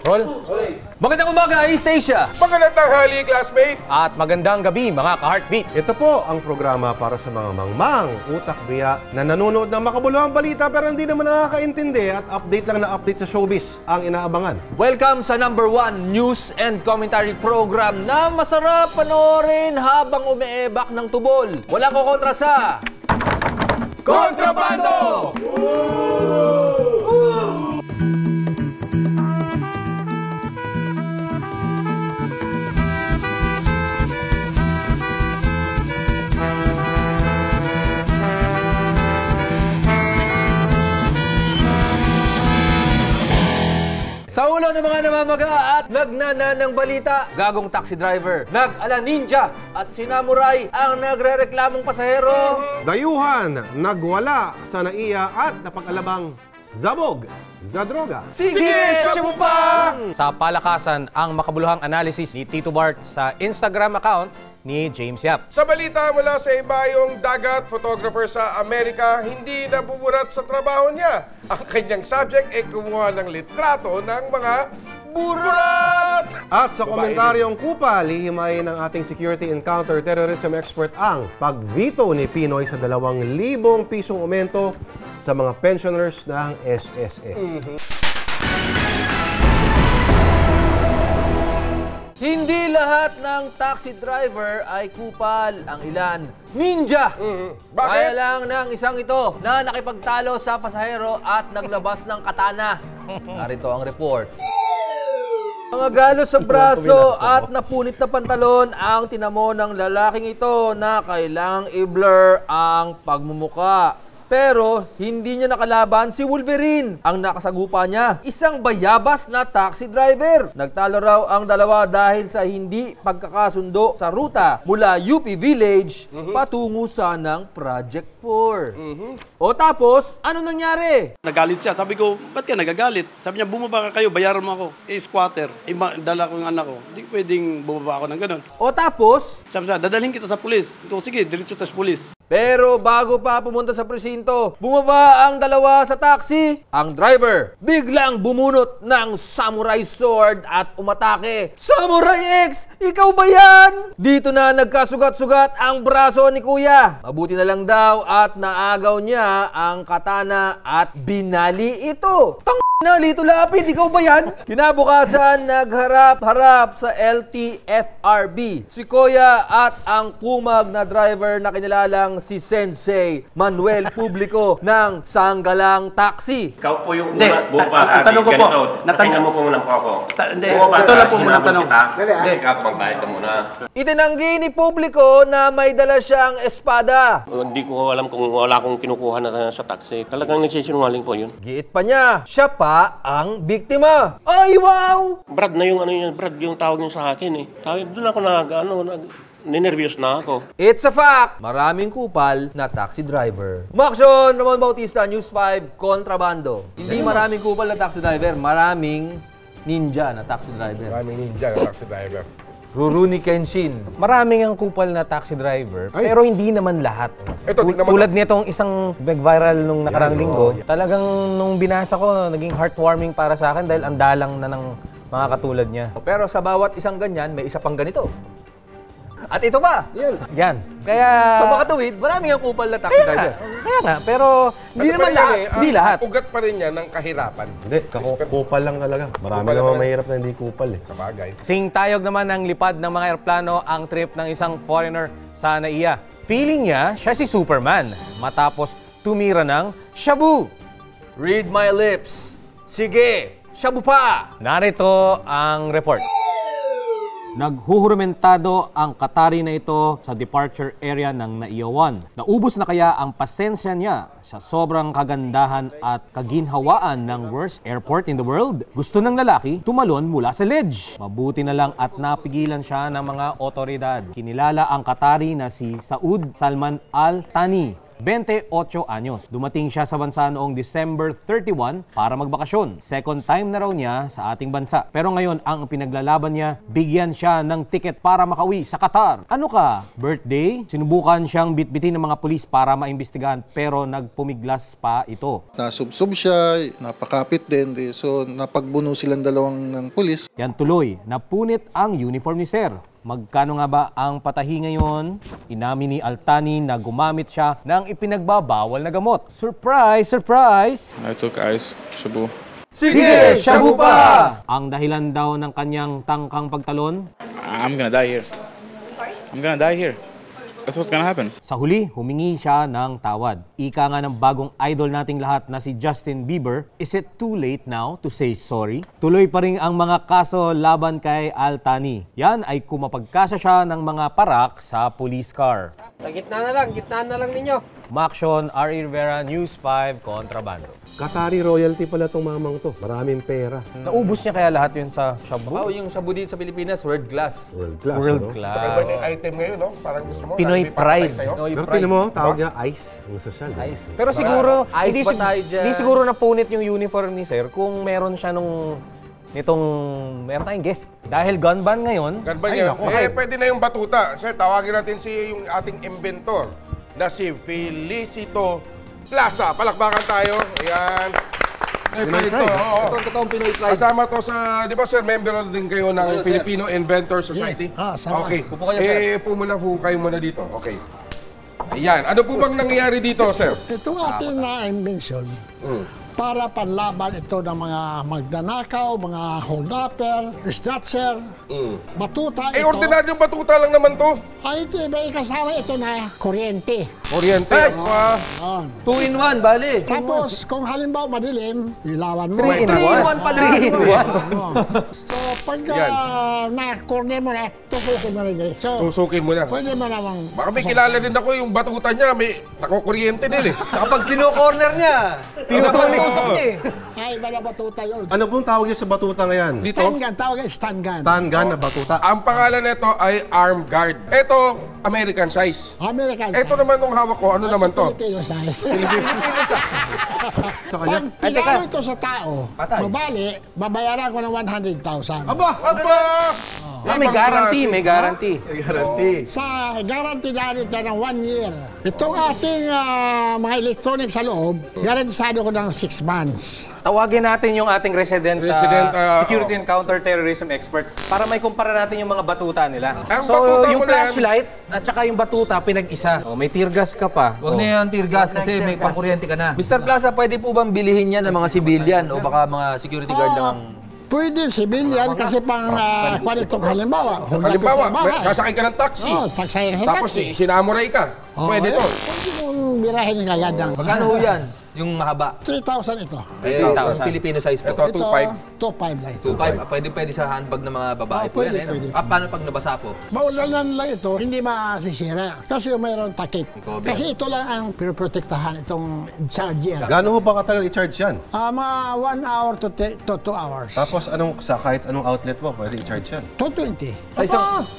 Roll. Magandang umaga, East Asia! Magandang tanghali, classmate! At magandang gabi, mga ka-heartbeat! Ito po ang programa para sa mga mangmang, utak biya na nanonood ng makabuluhang balita pero hindi naman nakakaintindi at update lang na update sa showbiz ang inaabangan. Welcome sa #1 news and commentary program na masarap panoorin habang umeebak ng tubol. Walang kukontra sa... Kontrabando! Sa ulo ng mga namamaga at nagnananang balita, gagong taxi driver, nag-ala ninja at sinamuray ang nagre-reklamong pasahero. Dayuhan, nagwala sa naiya at napag-alabang zabog sa droga. Sige, Shagupang! Sa palakasan, ang makabuluhang analysis ni Tito Bart sa Instagram account ni James Yap. Sa balita mula sa ibayong dagat, photographer sa Amerika, hindi nabuburat sa trabaho niya. Ang kanyang subject ay kumuha ng litrato ng mga burat! At sa komentaryong kupal, hihimay ng ating security and counter-terrorism expert ang pag-veto ni Pinoy sa 2,000 pisong aumento sa mga pensioners ng SSS. Hindi lahat ng taxi driver ay kupal. Ang ilan, ninja! Bakit? Kaya lang ng isang ito na nakipagtalo sa pasahero at naglabas ng katana. Narito ang report. Mga galos sa braso at napunit na pantalon ang tinamo ng lalaking ito na kailangang i-blur ang pagmumuka. Pero hindi niya nakalaban si Wolverine. Ang nakasagupa niya, isang bayabas na taxi driver. Nagtalo raw ang dalawa dahil sa hindi pagkakasundo sa ruta mula UP Village patungo sa ng Project 4. O tapos, ano nangyari? Nagalit siya. Sabi ko, ba't ka nagagalit? Sabi niya, bumaba ka kayo, bayaran mo ako. Squatter. Dala ko yung anak ko. Hindi pwedeng bumaba ako ng ganun. O tapos, Sabi siya, dadalhin kita sa pulis. Ito, sige, diretso tayo sa pulis. pero bago pa pumunta sa presinto, bumaba ang dalawa sa taxi. Ang driver biglang bumunot ng samurai sword at umatake. Samurai X! Ikaw ba yan? Dito na nagkasugat-sugat ang braso ni kuya. Mabuti na lang daw at naagaw niya ang katana at binali ito. Na, Lito Lapid, ikaw ba yan? Kinabukasan, nagharap-harap sa LTFRB si Kuya at ang kumag na driver na kinilalang si Sensei Manuel Publico ng Sanggalang Taxi. Ikaw po yung Hindi, bumaba, ang tanong ko po, tingnan mo po muna po ako. Hindi, ito lang po muna tanong. Hindi, ikaw, magbayad ka muna. Itinanggi ni Publico na may dala siyang espada. Hindi ko alam kung wala akong kinukuha na sa taxi. Talagang nagsisinungaling po yun. Giit pa niya, siya pa ang biktima. Ay, wow! Brad na yung ano yun, Brad yung tawag niya sa akin eh. Doon ako ninervyos na ako. It's a fact! Maraming kupal na taxi driver. Umaksyon! Ramon Bautista, News 5, Kontrabando. Hindi maraming kupal na taxi driver, maraming ninja na taxi driver. Maraming ninja na taxi driver. Rurouni Kenshin. Maraming ang kupal na taxi driver, pero hindi naman lahat. Ito, tignan mo Tulad nitong isang nag-viral nung nakarang linggo, talagang nung binasa ko, naging heartwarming para sa akin dahil ang dalang na ng mga katulad niya. Pero sa bawat isang ganyan, may isa pang ganito. At ito pa, Yan. Kaya... sa makatuwid, maraming ang kupal na taxi driver. Kaya nga, pero Hindi naman lahat. Hindi lahat. Ugat pa rin yan ng kahirapan. Hindi, kupal lang talaga. Marami Kupal naman lang. mahirap na hindi kupal eh. Kabagay. singtayog naman ng lipad ng mga eroplano ang trip ng isang foreigner sa NAIA. Feeling niya, siya si Superman matapos tumira ng shabu. Read my lips. Sige, shabu pa! Narito ang report. Naghuhuramentado ang Qatari na ito sa departure area ng NAIA 1. Naubos na kaya ang pasensya niya sa sobrang kagandahan at kaginhawaan ng worst airport in the world? Gusto ng lalaki tumalon mula sa ledge. Mabuti na lang at napigilan siya ng mga otoridad. Kinilala ang Qatari na si Saud Salman Al Thani 28 anyos. Dumating siya sa bansa noong December 31 para magbakasyon. Second time na raw niya sa ating bansa. Pero ngayon, ang pinaglalaban niya, bigyan siya ng tiket para makauwi sa Qatar. Ano ka? Birthday? Sinubukan siyang bitbitin ng mga pulis para maimbestigahan pero nagpumiglas pa ito. Nasubsob siya, napakapit din. So napagbuno silang dalawang ng pulis. Yan tuloy, napunit ang uniform ni Sir. Magkano nga ba ang patahi ngayon? Inamin ni Altani na gumamit siya ng ipinagbabawal na gamot. Surprise! Surprise! I took ice, shabu. Sige, shabu pa! Ang dahilan daw ng kanyang tangkang pagtalon, I'm gonna die here. Sorry? I'm gonna die here. That's what's gonna happen. sa huli, humingi siya ng tawad. Ika nga ng bagong idol nating lahat na si Justin Bieber, is it too late now to say sorry? Tuloy pa rin ang mga kaso laban kay Altani. Yan ay kumapagkasa siya ng mga parak sa police car. Sa gitna na lang ninyo. Maksyon, R.E. Rivera, News 5, Kontrabando. Qatari royalty pala tong mamang to. Maraming pera. Naubos niya kaya lahat yun sa shabu? Oh, yung shabu dito sa Pilipinas, world class. World class. World ano? class. Iba yung item ngayon, no? Parang gusto mo. Pinoy may papatay pride. sa'yo. Pinoy Pero pride. tinan mo, tawag niya ice. Ang social. Ice. Pero siguro, Ice hindi, ba tayo dyan? hindi siguro napunit yung uniform ni Sir kung meron siya meron tayong guest. Dahil gun ban ngayon, Gan ba Ay, niya? naku. Pwede na yung batuta. Sir, tawagin natin yung ating inventor na si Felicito Plaza. Palakbakan tayo. Ayan. Pinoy pride. Ito ang totoong Pinoy pride. Kasama to sa, di ba sir, member din kayo ng Filipino Inventor Society? sama. Okay. Upo kayo, sir. Upo muna po kayo muna dito. Okay. Ayan. Ano po bang nangyayari dito, sir? Itong ating na-invention, para panlaban ito ng mga magdanakaw, mga hold-upper, snatcher, batuta ito. Ordinaryong batuta lang naman to. Ay, ito, may kasama ito na kuryente. Oriente. Yun. 2-in-1, bali. Tapos, kung halimbawa madilim, ilawan mo. 3-in-1 pala. Oo. So, pag na-corner mo na, tusukin mo na diretso. Tusukin mo na. Pwede mo namang... Baka may kilala din ako yung batuta niya, may nakukuryente din eh. Kapag kino-corner niya, tinutusok niya eh. Ay, iba na batuta yun. Ano pong tawag niya sa batuta ngayon? Dito? Stand gun, tawag ay stand gun. Stand gun na batuta. Ang pangalan nito ay arm guard. Ito, American size. American Ito naman nung hawak ko, ano naman to? Filipino size. Sa kanya. Pag pinalo ito sa tao, Patay. mabali, babayaran ko ng 100,000. Aba! Aba! may guarantee, may guarantee. Guarantee. Sa guarantee na ito ng 1 year. Itong ating mga electronics sa loob, garantisado ko ng 6 months. Tawagin natin yung ating resident, security oo. and counter-terrorism expert para may kumpara natin yung mga batuta nila. Ang So, batuta yung mo na yan- flashlight at saka yung batuta pinag-isa. Oh, may tear gas ka pa. Huwag na yan, tear gas, kasi may pangkuryente ka na. Mr. Plaza, pwede po bang bilihin yan ng mga civilian o baka mga security guard lang? Pwede civilian kasi pang kwan itong halimbawa. Halimbawa, kasakay ka ng taxi. Tagsaya sa Tapos taxi. sinamuray ka. Pwede to. Pwede mong birahin ng agad ng Magkano ho yan? Yung mahaba? 3,000 ito. Yung Filipino size po. Ito, 2.5. 2,500 lang ito. 2.5. Pwede sa handbag ng mga babae po pwede, yan. pwede. Paano pag nabasa po? Maulanan lang ito, hindi masisira. Kasi mayroon takip. cover. Kasi ito lang ang pinoprotektahan itong charger. Gano'n ho ba katagal i-charge yan? Mga 1 hour to 2 hours. Tapos sa kahit anong outlet mo, pwede i-charge yan. 220.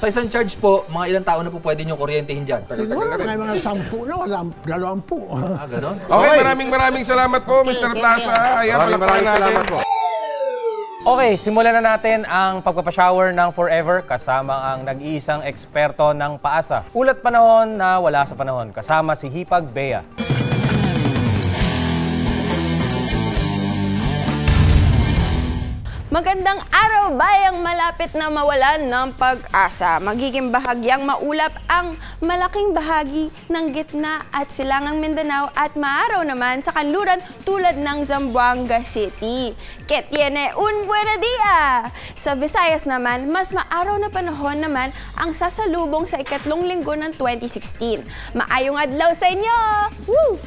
Sa isang charge po, mga ilang tao na po pwede nyo kuryentehin dyan? Siguro mga 10 na, 20. Ah, ganon? Okay, maraming salamat po, Mr. Plaza. Ayan, Maraming palakpakan salamat natin. po. Okay, simulan na natin ang pagpapashower ng Forever kasama ang nag-iisang eksperto ng paasa. Ulat panahon na wala sa panahon, kasama si Hipag Bea. Magandang araw, bayang malapit na mawalan ng pag-asa. Magiging bahagyang maulap ang malaking bahagi ng gitna at silangang Mindanao at maaraw naman sa kanluran tulad ng Zamboanga City. Que tiene un buen día! Sa Visayas naman, mas maaraw na panahon naman ang sasalubong sa ikatlong linggo ng 2016. Maayong adlaw sa inyo! Woo!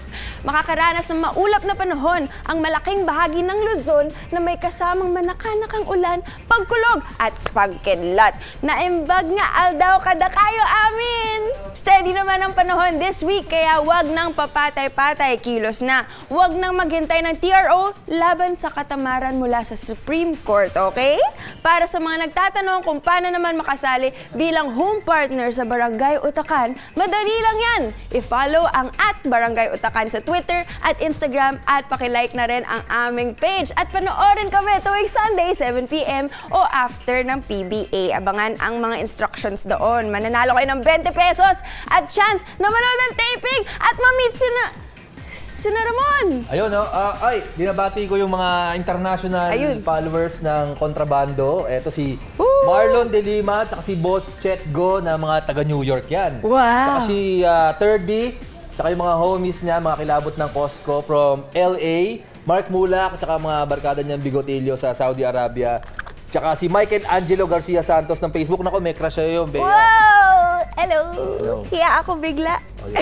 makakaranas ng maulap na panahon ang malaking bahagi ng Luzon na may kasamang manakanakang ulan, pagkulog at pagkidlat. Naimbag nga aldaw kada kayo amin! Steady naman ang panahon this week kaya wag nang papatay-patay kilos na. Wag nang maghintay ng TRO laban sa katamaran mula sa Supreme Court, okay? Para sa mga nagtatanong kung paano naman makasali bilang home partner sa Barangay Utakan, madali lang yan. I-follow ang @BarangayUtakan sa Twitter at Instagram at pakilike na rin ang aming page at panoorin kami tuwing Sunday 7 p.m. o after ng PBA. Abangan ang mga instructions doon. Mananalo kayo ng 20 pesos at chance na manood ng taping at ma-meet sina Ramon. Ayun, no? Binabati ko yung mga international followers ng Kontrabando. Ito si Marlon De Lima, at si Boss Chet Go na mga taga New York yan. Wow! Saka si 3D, saka yung mga homies niya, mga kilabot ng Costco from LA. Mark Mulak, saka mga barkada niyang Bigotilio sa Saudi Arabia. Tsaka si Michael Angelo Garcia Santos ng Facebook. Naku, may crush sa'yo yung Bea. Wow! Hello! Hiya ako bigla. Ano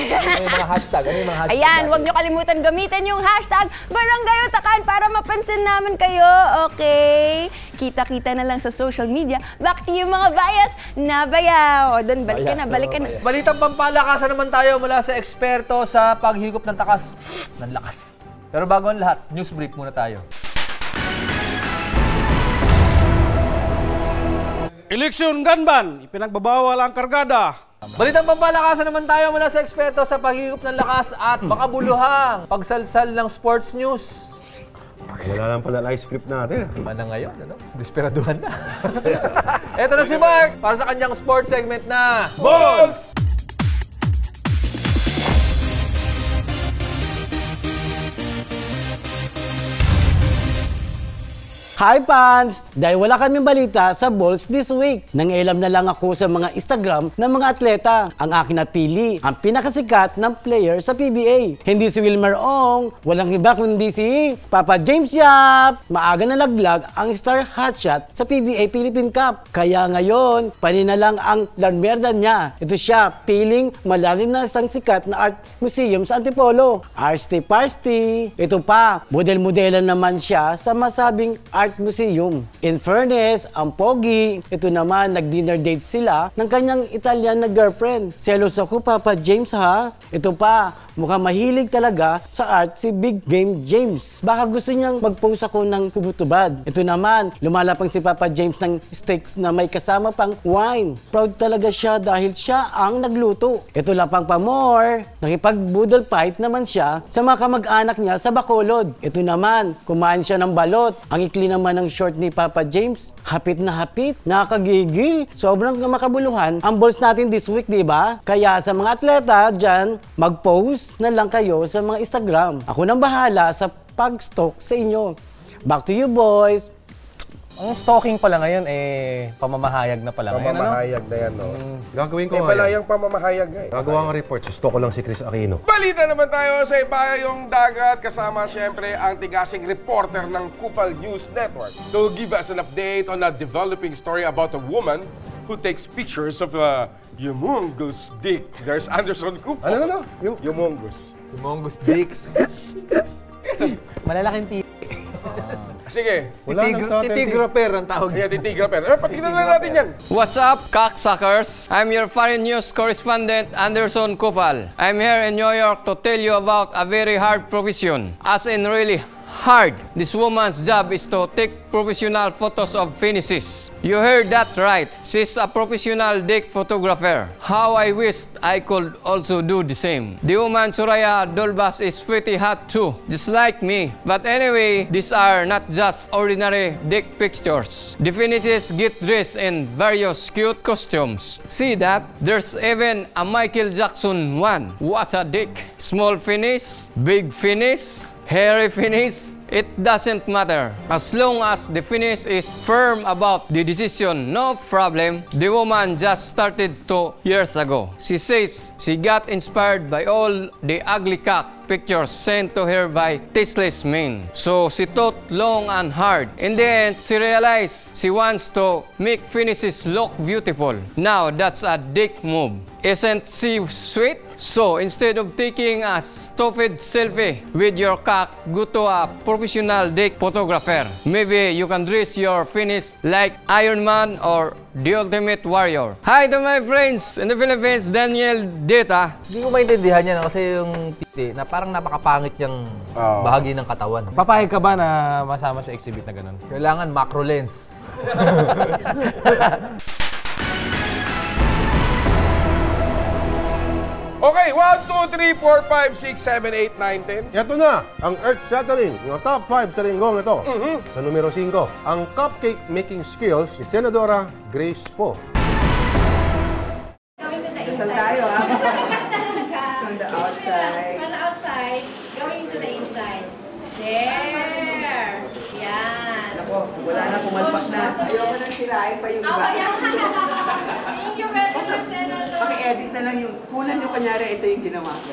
yung mga hashtag? Ayan, huwag niyo kalimutan gamitin yung hashtag Barangay Utakan para mapansin namin kayo, okay? Kita-kita na lang sa social media. Back to yung mga bias na bayaw. O doon, balik ka na. Balitang pampalakasan naman tayo mula sa eksperto sa paghigop ng takas ng lakas. Pero bago ang lahat, news brief muna tayo. Eleksyon Ganban, ipinagbabawal ang kargada. Balitang pampalakasan naman tayo mula sa eksperto sa paghigop ng lakas at makabuluhang pagsalsal ng sports news. Wala lang pala live script natin. Iba na ngayon, ano? Desperaduhan na. Eto na si Mark para sa kanyang sports segment na Balls! Hi fans! Dahil wala kaming balita sa Balls this week, nangailam na lang ako sa mga Instagram ng mga atleta. Ang akin napili, ang pinakasikat ng player sa PBA. Hindi si Wilmer Ong, walang iba kundi si Papa James Yap. Maaga na laglag ang star hotshot sa PBA Philippine Cup. Kaya ngayon, panina lang ang larmerda niya. Ito siya, piling malalim na isang sikat na art museum sa Antipolo. Arsti Parsti. Ito pa, model-modelan naman siya sa masabing art museum. In fairness, ang pogi, ito naman nag-dinner date sila ng kanyang Italian na girlfriend. Selos ako, Papa James ha. Ito pa, mukhang mahilig talaga sa art si Big Game James. Baka gusto niyang mag-post ako ng hubot-tubad. Ito naman, lumalapang si Papa James ng steaks na may kasama pang wine. Proud talaga siya dahil siya ang nagluto. Ito lang pang pa-more, nakipag-boodle fight naman siya sa mga kamag-anak niya sa Bacolod. Ito naman, kumain siya ng balot. Ang ikli naman ng short ni Papa James, hapit na hapit, nakakagigil. Sobrang makabuluhan ang balls natin this week, di ba? Kaya sa mga atleta dyan, mag-post na lang kayo sa mga Instagram. Ako nang bahala sa pag-stalk sa inyo. Back to you, boys! Ang stalking pala ngayon, pamamahayag na pala ngayon, ano? Pamamahayag na yan, no? Gagawin ko balayang pamamahayag nga. Gagawa ng report. Stalk ko lang si Chris Aquino. Balita naman tayo sa Ibayong Dagat kasama siyempre ang tigasing reporter ng Kupal News Network to give us an update on a developing story about a woman who takes pictures of a humongous dick. There's Anderson Kupal. Ano? Humongous. Humongous dicks. Malalaking tip. Sige. Titigraper ang tawag niya. Titigraper. Patignan na natin yan. What's up, cocksuckers? I'm your foreign news correspondent, Anderson Kupal. I'm here in New York to tell you about a very hard profession. As in really hard. This woman's job is to take professional photos of penises. You heard that right. She's a professional dick photographer. How I wished I could also do the same. The woman Suraya Dolbas is pretty hot too, just like me. But anyway, these are not just ordinary dick pictures. The penises get dressed in various cute costumes. See that? There's even a Michael Jackson one. What a dick. Small penis, big penis, hairy finish, it doesn't matter. As long as the finish is firm about the decision, no problem. The woman just started 2 years ago. She says she got inspired by all the ugly cock pictures sent to her by tasteless men. So she thought long and hard. In the end, she realized she wants to make finishes look beautiful. Now that's a dick move. Isn't she sweet? So, instead of taking a stupid selfie with your cock, go to a professional dick photographer. Maybe you can dress your finish like Iron Man or the Ultimate Warrior. Hi to my friends in the Philippines, Daniel Deta. Hindi ko maintindihan yan kasi yung titi na parang napakapangit niyang bahagi ng katawan. Papayag ka ba na masama sa exhibit na ganun? Kailangan macro lens. Okay, 1, 2, 3, 4, 5, 6, 7, 8, 9, 10. Ito na, ang earth-shattering, ng top 5 sa linggong ito. Sa numero 5, ang cupcake making skills ni Senadora Grace Poe. Saan tayo, ha? From the outside. From the outside, going to the inside. There! Yan. Ako, wala na, pumalpak na. Ayoko nang sirain pa yung iba. Thank you very much, Senator. Paki-edit na lang yung kunan nyo, kanyari ito yung ginawa ko.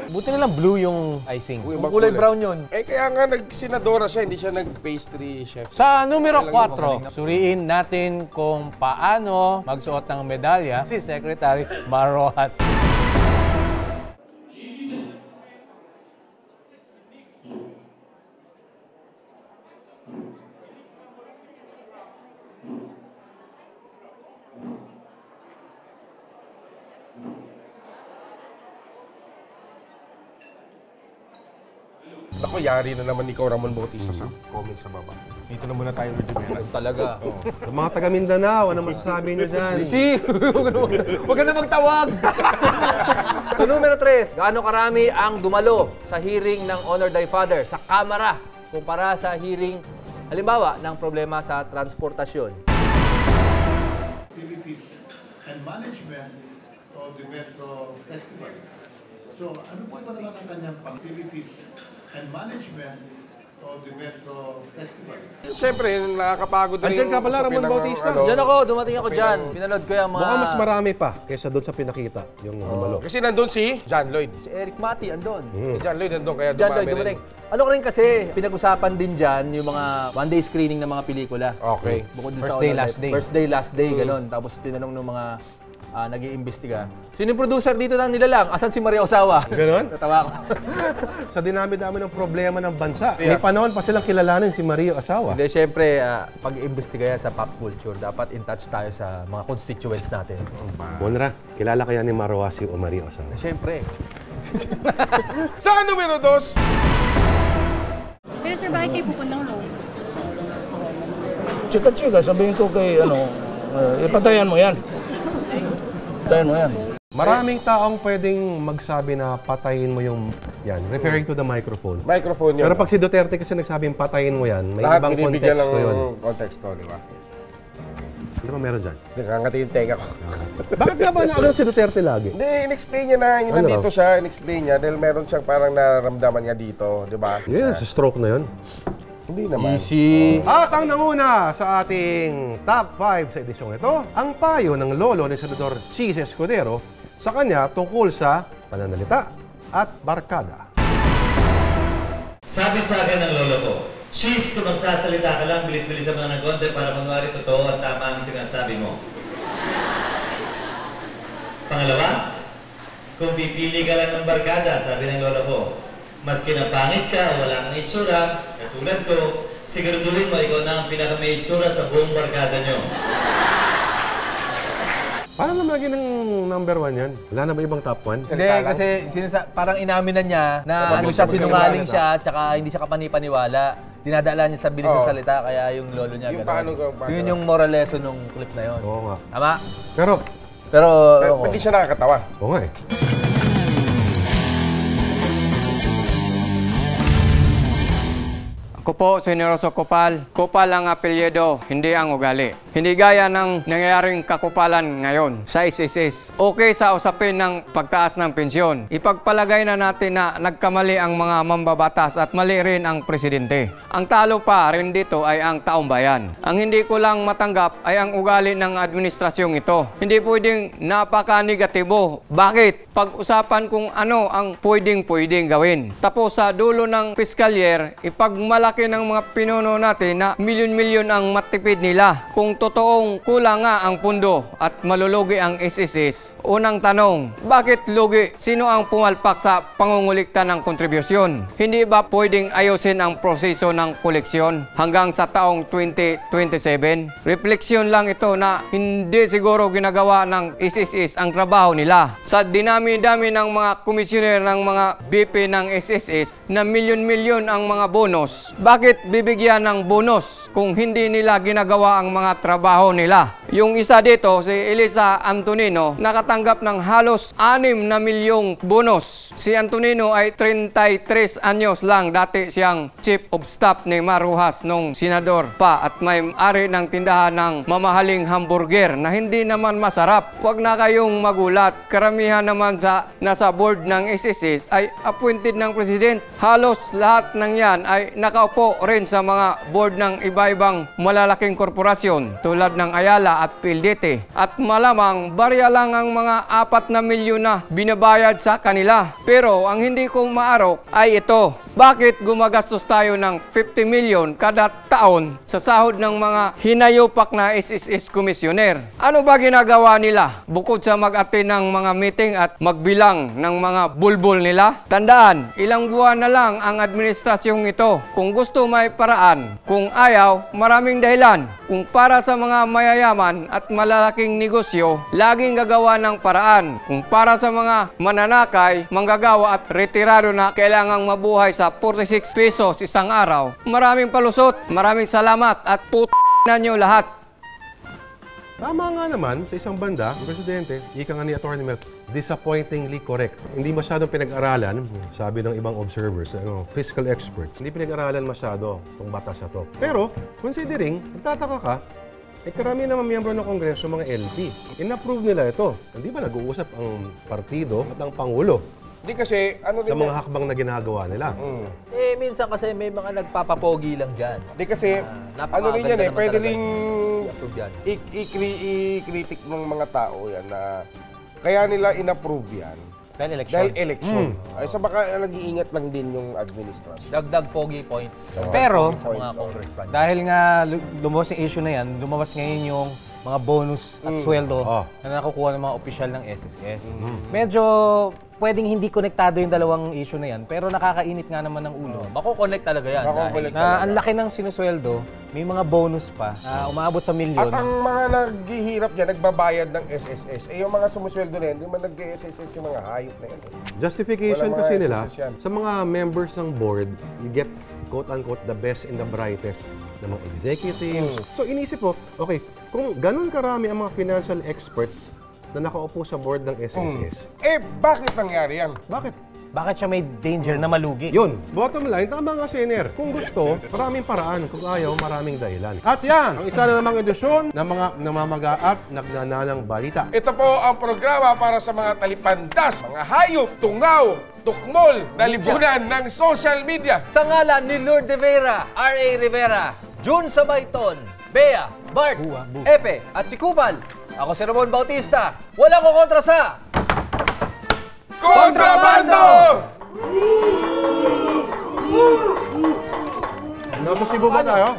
Buti na lang blue yung icing. Uy, Kung ibang kulay kulay. brown yun. Eh kaya nga nag-senadora siya, hindi siya nag-pastry chef. Sa numero 4, suriin natin kung paano magsuot ng medalya si Secretary Marohat. Ako, yari na naman ikaw, Ramon Bautista, sa comment sa baba. Dito na muna tayo with Jimena. Talaga. Yung mga taga Mindanao, ano masasabi nyo dyan? Huwag ka na magtawag! Sa numero 3, gaano karami ang dumalo sa hearing ng Honor Thy Father sa Kamara kumpara sa hearing, halimbawa, ng problema sa transportasyon? Activities and management of the Metro Festival. So, ano po ba naman ang kanyang activities and management of the Metro Festival? Siyempre, nakakapagod rin. Andiyan ka pala, Ramon Bautista. Diyan ako, dumating ako dyan. Pinanood ko yung mga... Mukhang mas marami pa kaysa doon sa pinakita, yung dumalo. Kasi nandun si John Lloyd. Si Eric Mati, andon. Si John Lloyd nandun, kaya John Lloyd, dumami dumating. rin. Ano ko rin kasi, pinag-usapan din dyan yung mga one-day screening ng mga pelikula. Okay. Bukod din First sa day, Honor last Thy- day. First day, last day, gano'n. Tapos tinanong ng mga nag-iimbestiga. Sino yung producer dito ng nilalang? Asan si Maria Osawa? Ganon? Natawa ko. Sa dinami-dami ng problema ng bansa, may panahon pa silang kilalanin si Maria Asawa. Hindi, syempre, pag-iimbestiga yan sa pop culture, dapat in touch tayo sa mga constituents natin. Monra, kilala kaya ni Marawasi o Maria Asawa? Syempre. Sa numero 2, Pero sir, bakit kayo pupuntang Rome? Chika-chika, sabihin ko kay, ipatayan mo yan. Patayan mo yan. Maraming taong pwedeng magsabi na patayin mo yung yan, referring to the microphone. Microphone yun. Pero pag si Duterte kasi nagsabing patayin mo yan, may lahat ibang binibigyan konteksto ng yun. konteksto, di ba? Ano ba meron dyan? Nakangati yung tenga ko. Bakit nga ba naagad si Duterte lagi? Hindi, in-explain niya na, Ano nandito raw? siya, in-explain niya, dahil meron siyang parang nararamdaman nga dito, di ba? Yeah, sa stroke na yun. Hindi naman. Easy. At ang nanguna sa ating top 5 sa edisyong ito, ang payo ng lolo ni Senador Chis Escudero sa kanya tungkol sa pananalita at barkada. Sabi sa akin ng lolo ko, Chis, kung magsasalita ka lang, bilis-bilis ang mga nagonte para kunwari totoo at tama ang sinasabi mo. Pangalawa, kung pipili ka lang ng barkada, sabi ng lolo ko, maski na pangit ka o wala kang itsura, katulad ko, siguraduhin mo ikaw na ang pinakamay itsura sa buong barkada nyo. Paano naman lagi ng number 1 yan? Wala na ba ibang top 1? Hindi, kasi parang inamin na niya na ano siya, sinungaling siya, tsaka hindi siya kapanipaniwala. Dinadala niya sa bilis ng salita, kaya yung lolo niya gano'n. Yun yung moral lesson ng clip na yun. Oo nga. Tama? Pero hindi siya nakakatawa. Oo nga eh. Ako po, Senyoroso Kupal. Kupal ang apelyido, hindi ang ugali. Hindi gaya ng nangyayaring kakupalan ngayon sa SSS. Okay sa usapin ng pagtaas ng pensyon. Ipagpalagay na natin na nagkamali ang mga mambabatas at mali rin ang presidente. Ang talo pa rin dito ay ang taong bayan. Ang hindi ko lang matanggap ay ang ugali ng administrasyong ito. Hindi pwedeng napaka-negatibo. Bakit? Pag-usapan kung ano ang pwedeng gawin. Tapos sa dulo ng fiscal year, ipagmalaki ng mga pinuno natin na milyon-milyon ang matipid nila. Kung totoong kulang nga ang pundo at malulugi ang SSS, unang tanong, bakit lugi? Sino ang pumalpak sa pangungulikta ng kontribusyon? Hindi ba pwedeng ayusin ang proseso ng koleksyon hanggang sa taong 2027? Refleksyon lang ito na hindi siguro ginagawa ng SSS ang trabaho nila. Sa dinami-dami ng mga komisyoner ng mga BP ng SSS na milyon-milyon ang mga bonus, bakit bibigyan ng bonus kung hindi nila ginagawa ang mga trabaho nila? Yung isa dito, si Elisa Antonino, nakatanggap ng halos 6 na milyong bonus. Si Antonino ay 33 anyos lang. Dati siyang Chief of Staff ni Marujas nung senador pa at may-ari ng tindahan ng mamahaling hamburger na hindi naman masarap. Huwag na kayong magulat. Karamihan naman sa nasa board ng SSS ay appointed ng President. Halos lahat ng yan ay nakaupo rin sa mga board ng iba-ibang malalaking korporasyon tulad ng Ayala at PLDT. At malamang barya lang ang mga 4 na milyon na binabayad sa kanila. Pero ang hindi ko maarok ay ito. Bakit gumagastos tayo ng 50 million kada taon sa sahod ng mga hinayopak na SSS komisyoner? Ano ba ginagawa nila? Bukod sa mag-attend ng mga meeting at magbilang ng mga bulbul nila? Tandaan, ilang buwan na lang ang administrasyong ito. Kung gusto may paraan, kung ayaw, maraming dahilan. Kung para sa mga mayayaman at malalaking negosyo, laging gagawa ng paraan. Kung para sa mga mananakay, manggagawa at retirado na kailangang mabuhay sa 46 pesos isang araw, maraming palusot, maraming salamat at na nyo lahat. Tama nga naman, sa isang banda, ang presidente, ika nga ni Atty. Mel, disappointingly correct. Hindi masyadong pinag-aralan, sabi ng ibang observers, fiscal experts, hindi pinag-aralan masyado itong batas na to. Pero, considering, nagtataka ka, karami naman miyembro ng Kongreso, mga LP. In-approve nila ito. Hindi ba nag-uusap ang partido at ang Pangulo? Di kasi, ano sa mga hakbang na ginagawa nila. Minsan kasi may mga nagpapapogi lang dyan. Di kasi, ano rin yan pwede rin i-critic ng mga tao yan na kaya nila in-approve yan. Dahil election. Ay, sa baka nag-iingat lang din yung administration. Dagdag pogi points. Pero, sa mga congressman. Dahil nga lumabas yung issue na yan, lumabas ngayon yung mga bonus at sweldo na nakukuha ng mga opisyal ng SSS. Medyo pwedeng hindi konektado yung dalawang issue na yan, pero nakakainit nga naman ng ulo. Mako-connect talaga yan. Na ang laki ng sinusweldo, may mga bonus pa na umaabot sa milyon. At ang mga naghihirap dyan, nagbabayad ng SSS. Yung mga sumusweldo na yan, hindi man nag-SSS yung mga hayop na yan. Justification kasi nila, sa mga members ng board, you get quote-unquote the best and the brightest ng mga executives. So inisip ko, okay, kung ganun karami ang mga financial experts na nakaupo sa board ng SSS. Bakit nangyari yan? Bakit siya may danger na malugi? Yun. Bottom line, tama nga, Sener. Kung gusto, maraming paraan. Kung ayaw, maraming dahilan. At yan, ang isa na namang edisyon ng mga namamaga at nagnananang balita. Ito po ang programa para sa mga talipandas, mga hayop, tungaw, tukmol, nalibunan ng social media. Sa ngalan ni Lord de Vera, R.A. Rivera, June Sabayton, Bea, Bart, Epe, at si Kupal. Ako si Ramon Bautista. Wala ko kontra sa... Kontrabando! Nasa Cebu ba tayo?